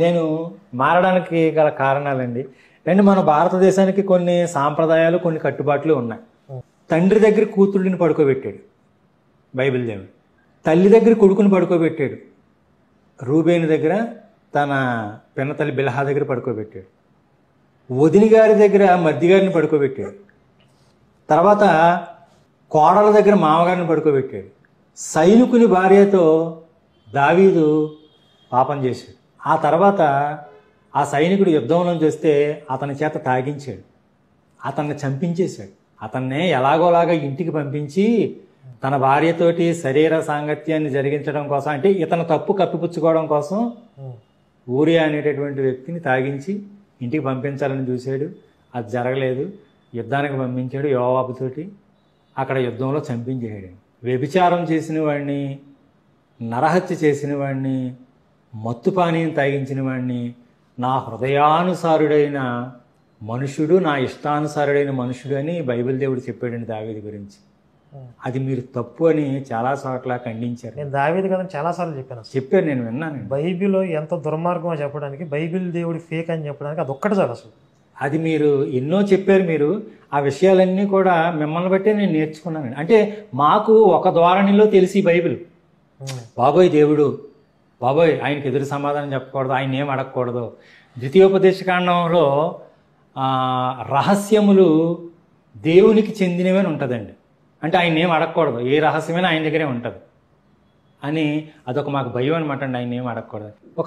నేను మారడానికి గల కారణాలండి. అండ్ మన భారతదేశానికి కొన్ని సాంప్రదాయాలు, కొన్ని కట్టుబాట్లు ఉన్నాయి. తండ్రి దగ్గర కూతుడిని పడుకోబెట్టాడు బైబిల్ దేవుడు. తల్లి దగ్గర కొడుకుని పడుకోబెట్టాడు. రూబేను దగ్గర తన పిన్నతల్లి బిల్హా దగ్గర పడుకోబెట్టాడు. వదిని గారి దగ్గర మద్ది గారిని పడుకోబెట్టాడు. తర్వాత కోడల దగ్గర మామగారిని పడుకోబెట్టాడు. సైనికుని భార్యతో దావీదు పాపం చేశాడు. ఆ తర్వాత ఆ సైనికుడు యుద్ధంలోంచి వస్తే అతని చేత తాగించాడు, అతన్ని చంపించేశాడు. అతన్నే ఎలాగోలాగా ఇంటికి పంపించి తన భార్యతోటి శరీర సాంగత్యాన్ని జరిగించడం కోసం, అంటే ఇతను తప్పు కప్పిపుచ్చుకోవడం కోసం ఊరియా అనేటటువంటి వ్యక్తిని తాగించి ఇంటికి పంపించాలని చూశాడు. అది జరగలేదు. యుద్ధానికి పంపించాడు యోవాబుతోటి. అక్కడ యుద్ధంలో చంపించేసాడు. వ్యభిచారం చేసిన వాడిని, నరహత్య చేసిన వాడిని, మత్తు పానీయం తాగించిన వాడిని నా హృదయానుసారుడైన మనుషుడు, నా ఇష్టానుసారుడైన మనుషుడు అని బైబిల్ దేవుడు చెప్పాడండి దావీదు గురించి. అది మీరు తప్పు అని చాలా చోట్ల ఖండించారు. నేను దావీదు కదా చాలాసార్లు చెప్పాను, నేను విన్నాను. బైబిల్ ఎంత దుర్మార్గమో చెప్పడానికి, బైబిల్ దేవుడి ఫేక్ అని చెప్పడానికి అది ఒక్కటి చాలు అసలు. అది మీరు ఎన్నో చెప్పారు. మీరు ఆ విషయాలన్నీ కూడా మిమ్మల్ని బట్టే నేను నేర్చుకున్నాను. అంటే మాకు ఒక ధోరణిలో తెలిసి బైబిల్, బాబోయ్ దేవుడు, బాబోయ్ ఆయనకి ఎదురు సమాధానం చెప్పకూడదు, ఆయన ఏం అడగకూడదు. ద్వితీయోపదేశకాండంలో రహస్యములు దేవునికి చెందినవి అని ఉంటుందండి. అంటే ఆయన ఏం అడగకూడదు, ఏ రహస్యమైనా ఆయన దగ్గరే ఉంటుంది అని అదొక మాకు భయం అనమాట అండి. ఆయన ఏం అడగకూడదు.